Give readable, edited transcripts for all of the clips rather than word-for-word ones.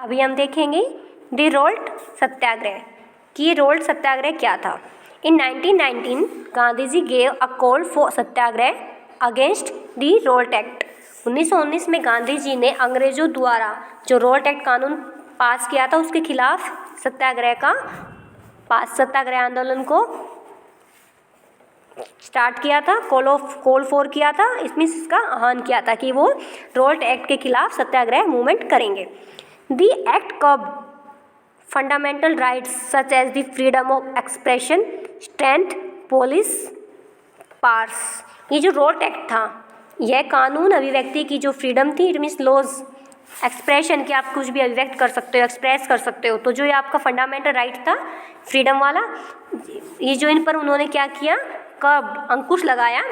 अभी हम देखेंगे रिवोल्ट सत्याग्रह कि रिवोल्ट सत्याग्रह क्या था। In 1919 Gandhi ji gave a call for Satyagraha against the Rowlatt Act. 1919 में गांधी जी ने अंग्रेजों द्वारा जो रिवोल्ट एक्ट कानून पास किया था उसके खिलाफ सत्याग्रह आंदोलन को स्टार्ट किया था, कॉल फॉर किया था। इसमें इसका आह्वान किया था कि वो रिवोल्ट एक्ट के खिलाफ सत्याग्रह मूवमेंट करेंगे। The act curbed fundamental rights such as the freedom of expression, strength, police powers. ये जो रिवोल्ट एक्ट था, यह कानून अभिव्यक्ति की जो फ्रीडम थी, इट मीन्स लॉज एक्सप्रेशन कि आप कुछ भी अभिव्यक्त कर सकते हो, एक्सप्रेस कर सकते हो, तो जो ये आपका फंडामेंटल राइट था फ्रीडम वाला, ये जो इन पर उन्होंने क्या किया, कब अंकुश लगाया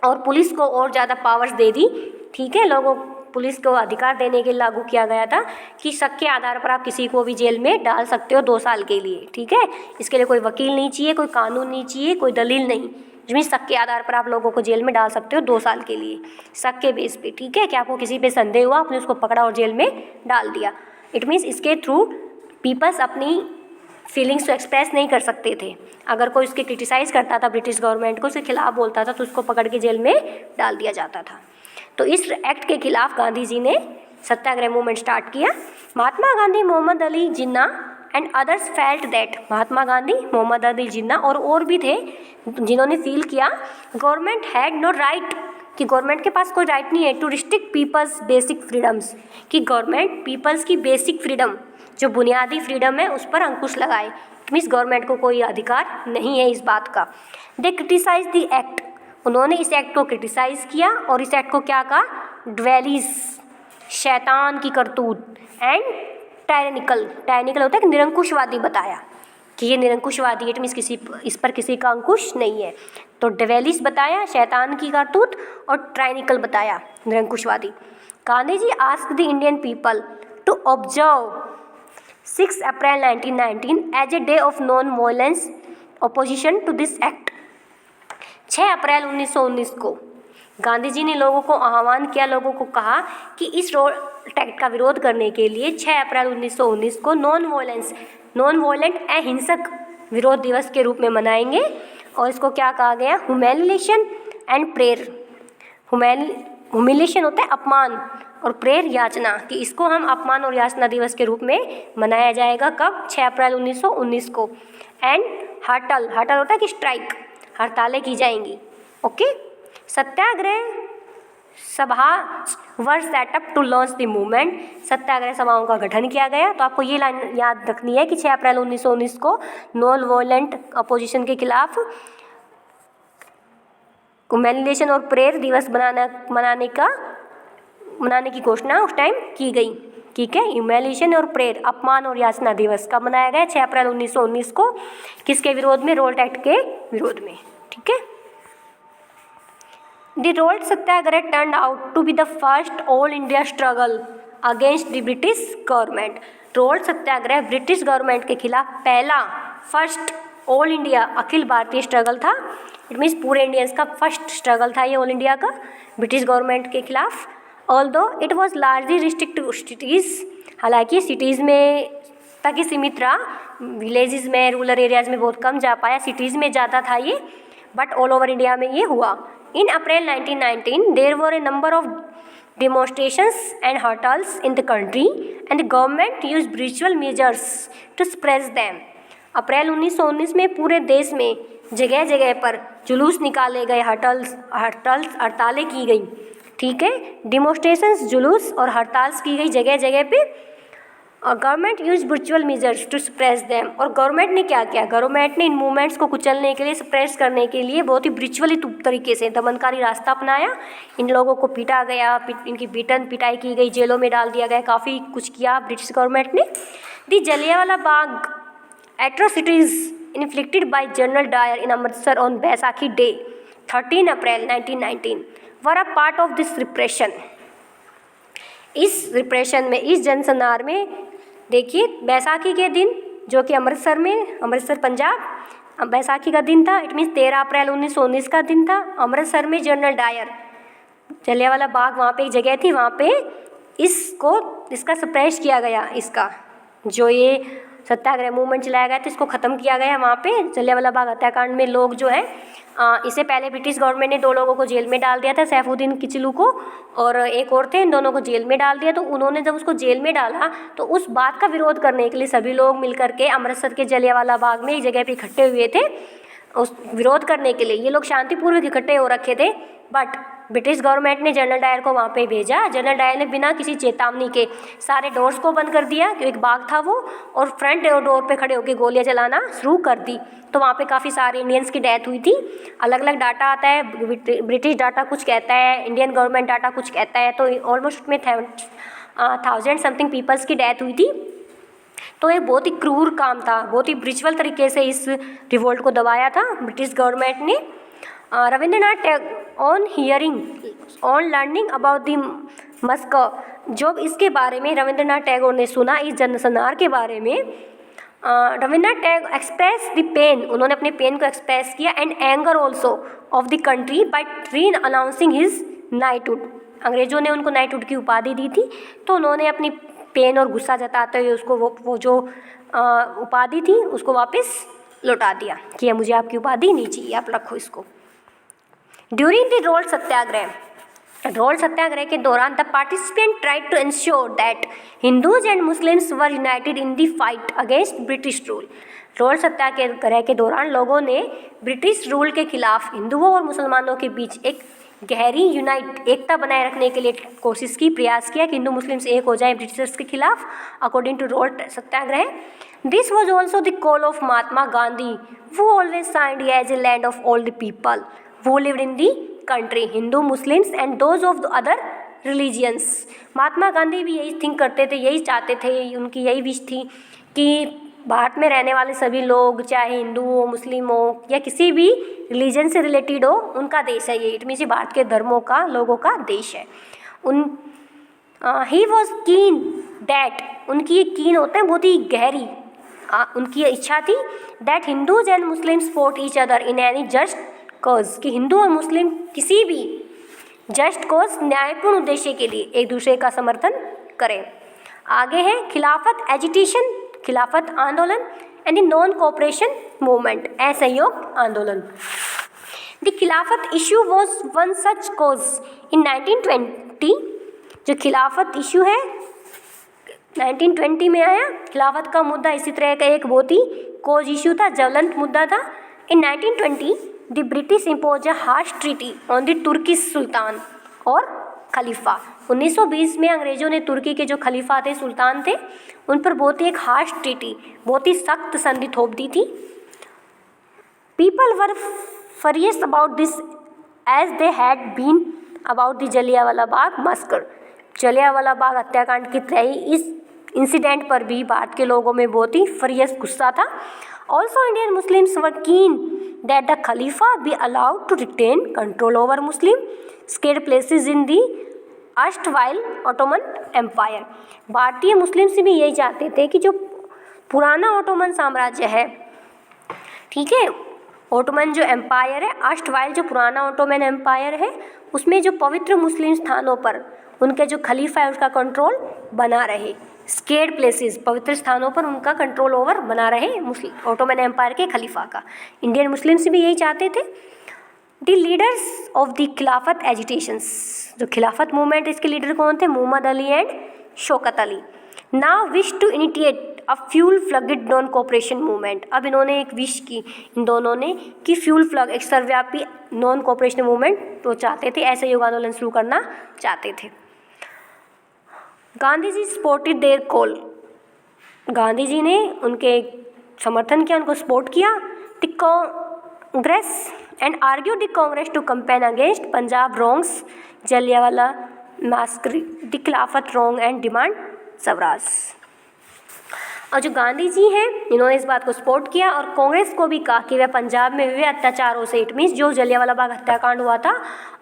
और पुलिस को और ज़्यादा पावर्स दे दी। ठीक है, लोगों पुलिस को अधिकार देने के लिए लागू किया गया था कि शक के आधार पर आप किसी को भी जेल में डाल सकते हो 2 साल के लिए। ठीक है, इसके लिए कोई वकील नहीं चाहिए, कोई कानून नहीं चाहिए, कोई दलील नहीं, जिसमें शक के आधार पर आप लोगों को जेल में डाल सकते हो 2 साल के लिए, शक के बेस पे। ठीक है, कि आपको किसी पे संदेह हुआ, आपने उसको पकड़ा और जेल में डाल दिया। इट मीन्स इसके थ्रू पीपल्स अपनी फीलिंग्स तो एक्सप्रेस नहीं कर सकते थे। अगर कोई उसके क्रिटिसाइज़ करता था ब्रिटिश गवर्नमेंट को, उसके खिलाफ बोलता था, तो उसको पकड़ के जेल में डाल दिया जाता था। तो इस एक्ट के खिलाफ गांधी जी ने सत्याग्रह मूवमेंट स्टार्ट किया। Mahatma Gandhi, Mohammad Ali Jinnah and others felt that, Mahatma Gandhi, Mohammad Ali Jinnah और भी थे जिन्होंने फील किया गवर्नमेंट हैड नो राइट, कि गवर्नमेंट के पास कोई राइट नहीं है to restrict people's basic freedoms, कि गवर्नमेंट पीपल्स की बेसिक फ्रीडम, जो बुनियादी फ्रीडम है, उस पर अंकुश लगाए। इट मीन्स गवर्नमेंट को कोई अधिकार नहीं है इस बात का। दे क्रिटिसाइज द एक्ट, उन्होंने इस एक्ट को क्रिटिसाइज़ किया और इस एक्ट को क्या कहा, ड्वेलिस, शैतान की करतूत, एंड टायरनिकल होता है कि निरंकुशवादी बताया कि ये निरंकुशवादी, इट मीन्स इस पर किसी का अंकुश नहीं है। तो ड्वेलिस बताया, शैतान की करतूत, और टायरनिकल बताया, निरंकुशवादी। Gandhi ji asked the Indian people to observe 6 April 1919 as a day of non violence opposition to this act. 6 अप्रैल 1919 को गांधी जी ने लोगों को आह्वान किया, लोगों को कहा कि इस रिवोल्ट एक्ट का विरोध करने के लिए 6 अप्रैल 1919 को नॉन वायलेंट अहिंसक विरोध दिवस के रूप में मनाएंगे। और इसको क्या कहा गया, ह्यूमिलिएशन एंड प्रेयर। ह्यूमिलिएशन होता है अपमान, और प्रेयर याचना, कि इसको हम अपमान और याचना दिवस के रूप में मनाया जाएगा। कब, 6 अप्रैल 1919 को। एंड हड़ताल होता है कि स्ट्राइक, हड़तालें की जाएंगी। Okay, Satyagraha Sabha were set up to launch the movement, Satyagraha सभाओं का गठन किया गया। तो आपको ये लाइन याद रखनी है कि 6 अप्रैल 1919 को नॉन वायलेंट अपोजिशन के खिलाफ ह्यूमिलिएशन और प्रेयर दिवस मनाने की घोषणा उस टाइम की गई। ठीक है, ह्यूमिलिएशन और प्रेयर, अपमान और याचना दिवस कब मनाया गया, 6 अप्रैल 1919 को। किसके विरोध में, रिवोल्ट एक्ट के विरोध में। ठीक है, the Rowlatt satyagraha turned out to be the first all India struggle against the British government. Rowlatt satyagraha British government के खिलाफ पहला, फर्स्ट ऑल इंडिया, अखिल भारतीय स्ट्रगल था। इट मीन्स पूरे इंडियंस का फर्स्ट स्ट्रगल था ये ऑल इंडिया का ब्रिटिश गवर्नमेंट के खिलाफ। Although it was largely restrict to cities, हालांकि सिटीज़ में तक ही सीमित रहा, विलेजेस में, रूरल एरियाज़ में बहुत कम जा पाया, सिटीज़ में ज़्यादा था ये, बट ऑल ओवर इंडिया में ये हुआ। In April 1919 there were a number of demonstrations and hurtals in the country and the government used brutal measures to suppress them. अप्रैल 1919 में पूरे देश में जगह जगह पर जुलूस निकाले गए, हड़तालें की गई। ठीक है, डिमोस्ट्रेशंस, जुलूस और हड़ताल की गई जगह जगह पे। और government use brutal measures to suppress them, और गवर्नमेंट ने क्या किया, गवर्नमेंट ने इन मूवमेंट्स को कुचलने के लिए, सप्रेस करने के लिए बहुत ही ब्रूचुअली तरीके से दमनकारी रास्ता अपनाया। इन लोगों को पीटा गया, इनकी पिटाई की गई, जेलों में डाल दिया गया, काफ़ी कुछ किया ब्रिटिश गवर्नमेंट ने। The Jallianwala Bagh atrocities inflicted by General Dyer in Amritsar on Baisakhi day 13 April 1919 were a part of this repression. इस रिप्रेशन में, इस जनसंहार में, देखिए बैसाखी के दिन, जो कि अमृतसर पंजाब बैसाखी का दिन था, इट मीन्स 13 अप्रैल 1919 का दिन था। अमृतसर में जनरल डायर, जलियांवाला बाग वहाँ पे एक जगह थी, वहाँ पे इसको इसका सप्रेस किया गया, इसका जो ये सत्याग्रह मूवमेंट चलाया गया था इसको ख़त्म किया गया वहाँ पे जलियांवाला बाग हत्याकांड में। लोग जो है इससे पहले ब्रिटिश गवर्नमेंट ने 2 लोगों को जेल में डाल दिया था, सैफुद्दीन किचलू को और एक और थे, इन दोनों को जेल में डाल दिया। तो उन्होंने जब उसको जेल में डाला तो उस बात का विरोध करने के लिए सभी लोग मिलकर के अमृतसर के जलियांवाला बाग में एक जगह पे इकट्ठे हुए थे। उस विरोध करने के लिए ये लोग शांतिपूर्वक इकट्ठे हो रखे थे, बट ब्रिटिश गवर्नमेंट ने जनरल डायर को वहाँ पे भेजा। जनरल डायर ने बिना किसी चेतावनी के सारे डोर्स को बंद कर दिया, एक बाग था वो, और फ्रंट डोर पे खड़े होकर गोलियां चलाना शुरू कर दी। तो वहाँ पे काफ़ी सारे इंडियंस की डेथ हुई थी। अलग अलग डाटा आता है, ब्रिटिश डाटा कुछ कहता है, इंडियन गवर्नमेंट डाटा कुछ कहता है, तो ऑलमोस्ट उसमें 1000 समथिंग पीपल्स की डेथ हुई थी। तो ये बहुत ही क्रूर काम था, बहुत ही ब्रिचुअल तरीके से इस रिवोल्ट को दबाया था ब्रिटिश गवर्नमेंट ने। Rabindranath Tagore on hearing on learning about the massacre, जब इसके बारे में रविंद्रनाथ टैगोर ने सुना, इस जनसंहार के बारे में, Rabindranath Tagore express the pen, उन्होंने अपने पेन को एक्सप्रेस किया, and anger also of the country by renouncing his knighthood. अंग्रेजों ने उनको नाइटहुड की उपाधि दी थी, तो उन्होंने अपनी पेन और गुस्सा जताते हुए उसको वो जो उपाधि थी उसको वापस लौटा दिया कि मुझे आपकी उपाधि नहीं चाहिए, आप रखो इसको। ड्यूरिंग द रोल सत्याग्रह के दौरान the participant tried to ensure that Hindus and Muslims were united in the fight against British rule. Rowlatt Satyagraha के दौरान लोगों ने ब्रिटिश रूल के खिलाफ हिंदुओं और मुसलमानों के बीच एक गहरी एकता बनाए रखने के लिए कोशिश की, प्रयास किया कि हिंदू मुस्लिम्स एक हो जाएं ब्रिटिशर्स के खिलाफ, according to Rowlatt Satyagraha. This was also the call of Mahatma Gandhi, वो always signed as a land of all the people who lived in the country, Hindu, Muslims and those of the other religions। Mahatma Gandhi भी यही think करते थे, यही चाहते थे, उनकी यही विश थी कि भारत में रहने वाले सभी लोग, चाहे हिंदू हो, मुस्लिम हो या किसी भी रिलीजन से रिलेटेड हो, उनका देश है ये। इट मीन्स भारत के धर्मों का, लोगों का देश है। ही वॉज कीन दैट, उनकी ये कीन होते हैं बहुत ही गहरी, उनकी इच्छा थी that Hindus and Muslims fought each other in any just cause, कि हिंदू और मुस्लिम किसी भी जस्ट कॉज, न्यायपूर्ण उद्देश्य के लिए एक दूसरे का समर्थन करें। आगे है खिलाफत एजिटेशन, खिलाफत आंदोलन and the non cooperation movement, असहयोग आंदोलन। The Khilafat issue was one such cause in 1920, जो खिलाफत इशू है 1920 में आया। खिलाफत का मुद्दा इसी तरह का एक बहुत ही कॉज इशू था, ज्वलंत मुद्दा था। In 1920 the British impose a harsh treaty on the Turkish sultan और खलीफा। 1920 में अंग्रेजों ने तुर्की के जो खलीफा थे, सुल्तान थे, उन पर बहुत ही एक हार्श ट्रीटी, बहुत ही सख्त संधि थोप दी थी। People were furious about this as they had been about the Jallianwala Bagh massacre, Jallianwala Bagh हत्याकांड की तरह ही इस इंसिडेंट पर भी भारत के लोगों में बहुत ही फरियस गुस्सा था। ऑल्सो इंडियन मुस्लिम्स वर कीन that the Khalifa be allowed to retain control over Muslim scared places in the erstwhile Ottoman Empire। भारतीय मुस्लिम्स भी यही चाहते थे कि जो पुराना ओटोमन साम्राज्य है, ठीक है, ओटोमन जो एम्पायर है, erstwhile जो पुराना ओटोमन एम्पायर है, उसमें जो पवित्र मुस्लिम स्थानों पर उनके जो खलीफा है उसका कंट्रोल बना रहे। स्केर्ड प्लेसेस, पवित्र स्थानों पर उनका कंट्रोल ओवर बना रहे मुस्लिम ओटोमन एम्पायर के खलीफा का। इंडियन मुस्लिम्स भी यही चाहते थे। The leaders of the Khilafat agitations, जो खिलाफत मूवमेंट, इसके लीडर कौन थे? Mohammad Ali and Shaukat Ali. Now wish to initiate a full fledged non cooperation movement. अब इन्होंने एक विश की, इन दोनों ने, कि फ्यूल फ्लग, एक सर्वव्यापी नॉन कोऑपरेशन मूवमेंट तो चाहते थे, ऐसे युग आंदोलन शुरू करना चाहते थे। Gandhi ji supported their call, Gandhi ji ने उनके समर्थन किया, उनको सपोर्ट किया। The Congress and argue the Congress to campaign against Punjab wrongs Jallianwala massacre, the Khilafat wrong and demand swaraj. और जो गांधी जी हैं, इन्होंने इस बात को सपोर्ट किया और कांग्रेस को भी कहा कि वह पंजाब में हुए अत्याचारों से, इट मीन्स जो जलियांवाला बाग हत्याकांड हुआ था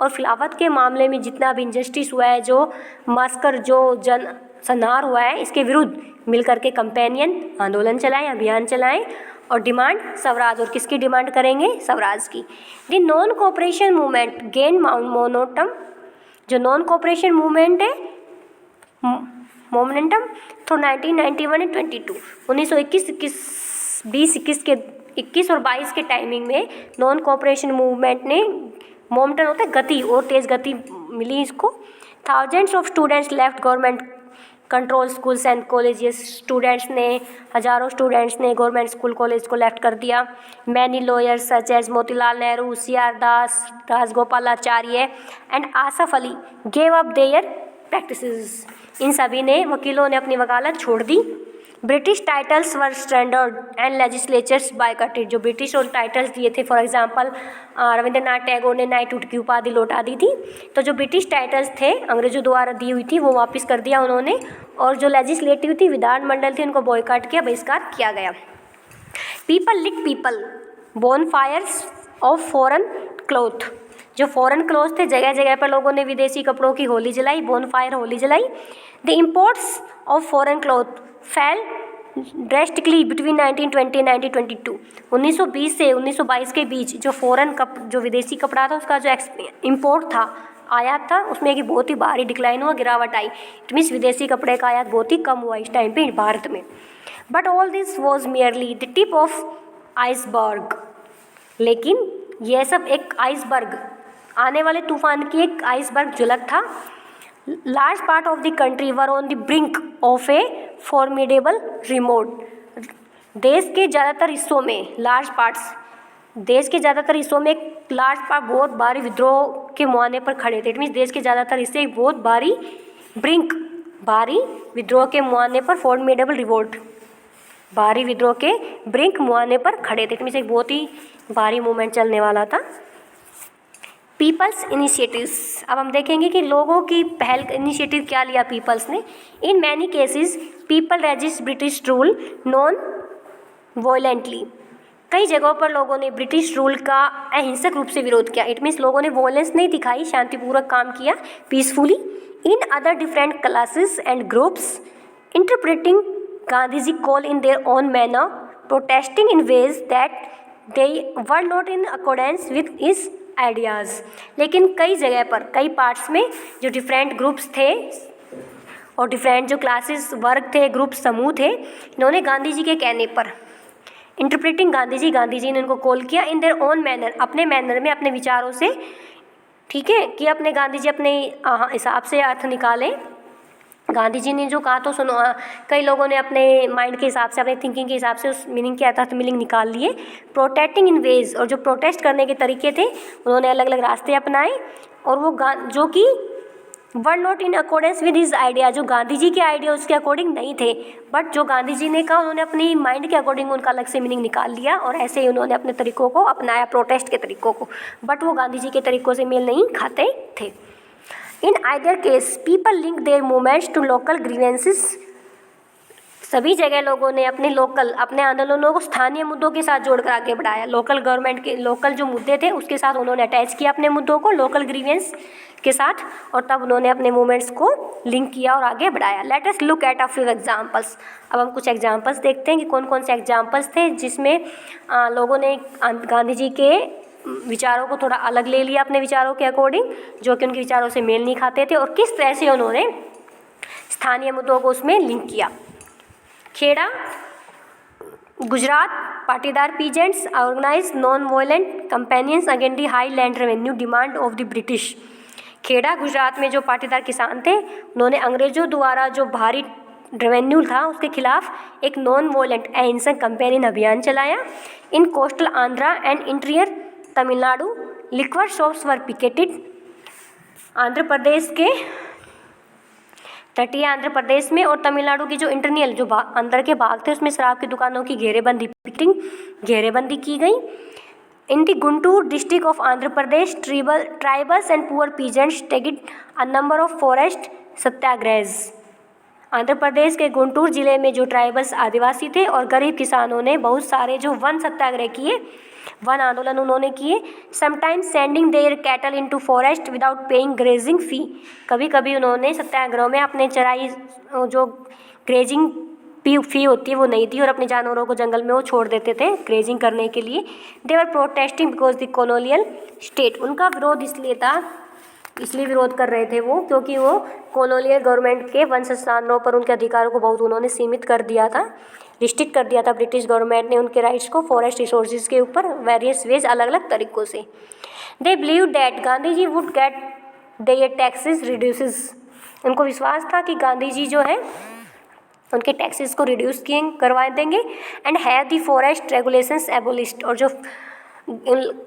और खिलाफत के मामले में जितना भी इंजस्टिस हुआ है, जो मास्कर, जो जन संहार हुआ है, इसके विरुद्ध मिलकर के कंपेनियन आंदोलन चलाएं, अभियान चलाएं और डिमांड स्वराज। और किसकी डिमांड करेंगे? स्वराज की। The non cooperation movement gain momentum, जो नॉन कोऑपरेशन मूवमेंट है मोमेंटम थ्रू 1991 एंड 22। 1921 और 22 के टाइमिंग में नॉन कोऑपरेशन मूवमेंट ने मोमेंटम होता है गति और तेज़ गति मिली इसको। Thousands of students left government control schools and colleges. Students ने, हज़ारों स्टूडेंट्स ने गवर्नमेंट स्कूल कॉलेज को लेफ्ट कर दिया। Many lawyers such as Motilal Nehru, CR Das, Rajagopalachari and Asaf Ali gave up their practices. इन सभी ने, वकीलों ने अपनी वकालत छोड़ दी। British titles were standard and legislatures boycotted. जो ब्रिटिश और टाइटल्स दिए थे, फॉर एग्जांपल रविंद्रनाथ टैगोर ने नाइटहुड की उपाधि लौटा दी थी, तो जो ब्रिटिश टाइटल्स थे अंग्रेजों द्वारा दी हुई थी वो वापस कर दिया उन्होंने, और जो लेजिस्लेटिव थी, विधानमंडल थी, उनको बॉयकॉट किया, बहिष्कार किया गया। People lit people bonfires of foreign cloth. जो फॉरेन क्लॉथ थे, जगह जगह पर लोगों ने विदेशी कपड़ों की होली जलाई, बोनफायर होली जलाई। The imports of foreign cloth fail drastically between 1920 and 1922। 1920 से 1922 के बीच जो विदेशी कपड़ा था उसका जो इम्पोर्ट था, आयात था, उसमें एक बहुत ही भारी डिक्लाइन हुआ, गिरावट आई। इट मीन्स विदेशी कपड़े का आयात बहुत ही कम हुआ इस टाइम पे भारत में। But all this was merely the tip of iceberg. लेकिन यह सब एक आइसबर्ग, आने वाले तूफान की एक आइसबर्ग झलक था। Large part of the country were on the brink of a formidable remote. देश के ज़्यादातर हिस्सों में, देश के ज़्यादातर हिस्सों में एक लार्ज पार्ट बहुत भारी विद्रोह के मुहाने पर खड़े थे। इट मीन्स देश के ज़्यादातर हिस्से एक बहुत भारी विद्रोह के मुहाने पर, फॉर्मिडेबल रिवोल्ट, भारी विद्रोह के ब्रिंक मुहाने पर खड़े थे। इट मीन्स एक बहुत ही भारी मूवमेंट चलने वाला था। People's initiatives. अब हम देखेंगे कि लोगों की पहल, इनिशिएटिव क्या लिया पीपल्स ने। In many cases people resist British rule non violently. कई जगहों पर लोगों ने ब्रिटिश रूल का अहिंसक रूप से विरोध किया। इट मीन्स लोगों ने वॉयलेंस नहीं दिखाई, शांतिपूर्वक काम किया, peacefully. In other different classes and groups interpreting Gandhiji call in their own manner, protesting in ways that they were not in accordance with his ideas. लेकिन कई जगह पर, कई पार्ट्स में जो डिफरेंट ग्रुप्स थे और डिफरेंट जो क्लासेस, वर्ग थे, ग्रुप, समूह थे, इन्होंने गांधी जी के कहने पर, इंटरप्रेटिंग गांधी जी ने उनको कॉल किया इन देयर ओन मैनर, अपने मैनर में, अपने विचारों से, ठीक है, कि अपने गांधी जी अपने हिसाब से अर्थ निकालें। गांधी जी ने जो कहा तो सुनो, कई लोगों ने अपने माइंड के हिसाब से, अपने थिंकिंग के हिसाब से उस मीनिंग के अर्थ मीनिंग निकाल लिए। प्रोटेस्टिंग इन वेज, और जो प्रोटेस्ट करने के तरीके थे उन्होंने अलग अलग रास्ते अपनाए, और वो जो कि were not in accordance with his idea, जो गांधी जी के आइडिया उसके अकॉर्डिंग नहीं थे, बट जो गांधी जी ने कहा उन्होंने अपनी माइंड के अकॉर्डिंग उनका अलग से मीनिंग निकाल लिया, और ऐसे ही उन्होंने अपने तरीक़ों को अपनाया, प्रोटेस्ट के तरीक़ों को, बट वो गांधी जी के तरीक़ों से मेल नहीं खाते थे। In either case, people link their movements to local grievances। सभी जगह लोगों ने अपने आंदोलनों को स्थानीय मुद्दों के साथ जोड़कर आगे बढ़ाया। लोकल जो मुद्दे थे उसके साथ उन्होंने अटैच किया अपने मुद्दों को, लोकल ग्रीवेंस के साथ, और तब उन्होंने अपने मूवमेंट्स को लिंक किया और आगे बढ़ाया। Let us look at a few examples. अब हम कुछ एग्जांपल्स देखते हैं कि कौन कौन से एग्जांपल्स थे जिसमें लोगों ने गांधी जी के विचारों को थोड़ा अलग ले लिया अपने विचारों के अकॉर्डिंग, जो कि उनके विचारों से मेल नहीं खाते थे, और किस तरह से उन्होंने स्थानीय मुद्दों को उसमें लिंक किया। Kheda, Gujarat, Patidar peasants organise non violent campaigns against the high land revenue demand of the British. Kheda, Gujarat में जो पाटीदार किसान थे, उन्होंने अंग्रेजों द्वारा जो भारी रेवेन्यू था उसके खिलाफ एक नॉन वायलेंट अहिंसक कंपेनियन अभियान चलाया। In coastal Andhra and interior Tamil Nadu liquor shops were picketed. Andhra Pradesh के तटीय आंध्र प्रदेश में और तमिलनाडु की जो इंटरनल जो अंदर के भाग थे उसमें शराब की दुकानों की घेरेबंदी की गई। In the Guntur district of Andhra Pradesh, tribals and poor peasants took a number of forest satyagrahas. Andhra Pradesh के गुंटूर जिले में जो ट्राइबल्स आदिवासी थे और गरीब किसानों ने बहुत सारे जो वन सत्याग्रह किए, वन आंदोलन उन्होंने किए। Sometimes sending their cattle into forest without paying grazing fee. कभी कभी उन्होंने सत्याग्रह में अपने चराई जो ग्रेजिंग फी होती है वो नहीं थी, और अपने जानवरों को जंगल में वो छोड़ देते थे ग्रेजिंग करने के लिए। They were protesting because the colonial state. उनका विरोध इसलिए था, इसलिए विरोध कर रहे थे वो, क्योंकि वो कॉलोनियल गवर्नमेंट के वन स्थानों पर उनके अधिकारों को बहुत उन्होंने सीमित कर दिया था, रिस्ट्रिक्ट कर दिया था ब्रिटिश गवर्नमेंट ने उनके राइट्स को फॉरेस्ट रिसोर्सेज के ऊपर वेरियस वेज अलग अलग तरीक़ों से। They believe that Gandhi ji would get their taxes reduces. उनको विश्वास था कि गांधी जी जो है उनके टैक्सेस को रिड्यूस करवा देंगे and have the forest regulations एबोलिश्ड, और जो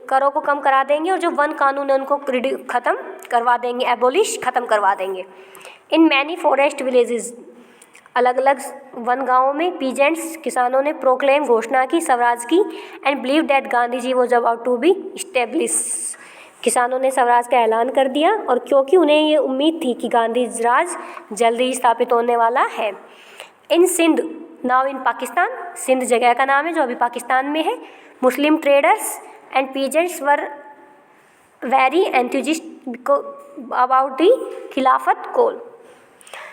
करों को कम करा देंगे और जो वन कानून है उनको ख़त्म करवा देंगे, एबोलिश ख़त्म करवा देंगे। इन मैनी फॉरेस्ट विलेजेस, अलग अलग वन गाँवों में पीजेंट्स किसानों ने प्रोक्लेम घोषणा की स्वराज की and believe that Gandhi ji was about to be establish. किसानों ने स्वराज का ऐलान कर दिया और क्योंकि उन्हें ये उम्मीद थी कि गांधी राज जल्दी ही स्थापित होने वाला है। In Sindh, now in Pakistan, Sindh जगह का नाम है जो अभी पाकिस्तान में है, Muslim traders and peasants were very enthusiastic about the Khilafat call.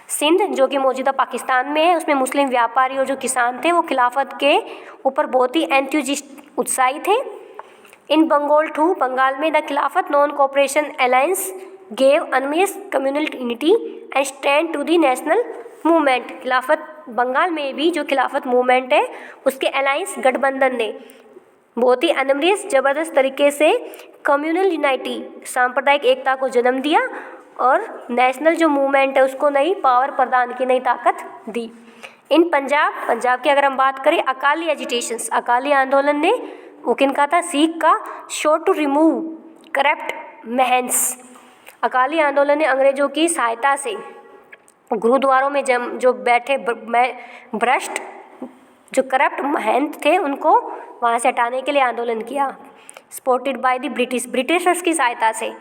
Sindh जो कि मौजूदा पाकिस्तान में है, उसमें मुस्लिम व्यापारी और जो किसान थे वो खिलाफत के ऊपर बहुत ही एंथुजिस्ट उत्साही थे। इन बंगाल टू, बंगाल में the Khilafat non cooperation alliance gave enormous communal unity and strength to the national movement. Khilafat Bengal में भी जो खिलाफत मूवमेंट है उसके अलायंस गठबंधन ने बहुत ही अनमरियस ज़बरदस्त तरीके से कम्युनल यूनिटी, सांप्रदायिक एकता को जन्म दिया और नेशनल जो मूवमेंट है उसको नई पावर प्रदान की, नई ताकत दी। इन पंजाब की अगर हम बात करें, अकाली एजिटेशंस, अकाली आंदोलन ने वो किनका था, सिख का, sought to remove corrupt mahants. Akali आंदोलन ने अंग्रेजों की सहायता से गुरुद्वारों में जो बैठे भ्रष्ट जो करप्ट महंत थे उनको वहाँ से हटाने के लिए आंदोलन किया। सपोर्टेड बाय द ब्रिटिशर्स की सहायता से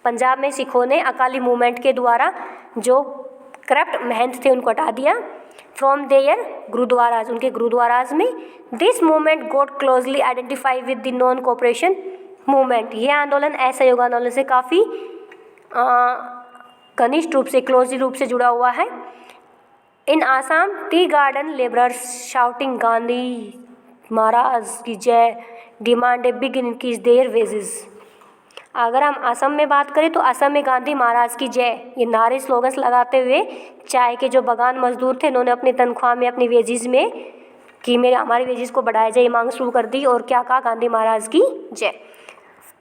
पंजाब में सिखों ने अकाली मूवमेंट के द्वारा जो करप्ट महंत थे उनको हटा दिया फ्रॉम देयर गुरुद्वाराज, उनके गुरुद्वाराज में। This movement got closely identify with the non cooperation movement. यह आंदोलन असहयोग आंदोलन से काफ़ी घनिष्ठ रूप से, क्लोजली रूप से जुड़ा हुआ है। In Assam, tea garden labourers shouting Gandhi Maharaj की जय demand a big increase their wages. अगर हम असम में बात करें तो असम में गांधी महाराज की जय ये नारे स्लोगन्स लगाते हुए चाय के जो बागान मजदूर थे उन्होंने अपनी तनख्वाह में, अपनी वेजेस में कि हमारी वेजेस को बढ़ाया जाए, मांग शुरू कर दी और क्या कहा, गांधी महाराज की जय।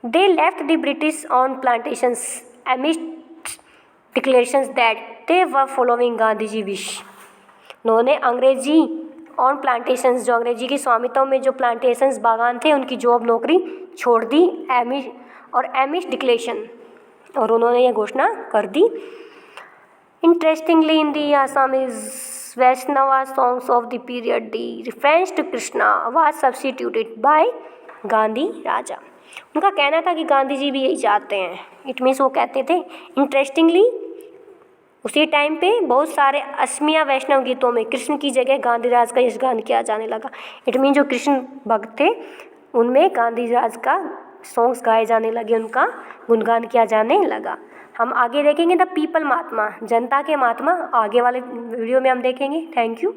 They left the British on plantations amidst declarations that they were following Gandhi ji wish. उन्होंने अंग्रेजी ऑन प्लांटेशंस, जो अंग्रेजी की स्वामित्व में जो प्लांटेशंस बागान थे उनकी जॉब नौकरी छोड़ दी, एमिश डिक्लेरेशन, और उन्होंने ये घोषणा कर दी। Interestingly in the Assamese Vaishnava songs of the period the reference to Krishna was substituted by Gandhi Raja. उनका कहना था कि गांधी जी भी यही चाहते हैं, इट मीन्स वो कहते थे। इंटरेस्टिंगली उसी टाइम पे बहुत सारे असमिया वैष्णव गीतों में कृष्ण की जगह गांधी राज का यशगान किया जाने लगा। इट मीन जो कृष्ण भक्त थे उनमें गांधी राज का सॉन्ग्स गाए जाने लगे, उनका गुणगान किया जाने लगा। हम आगे देखेंगे द पीपल महात्मा, जनता के महात्मा, आगे वाले वीडियो में हम देखेंगे। Thank you.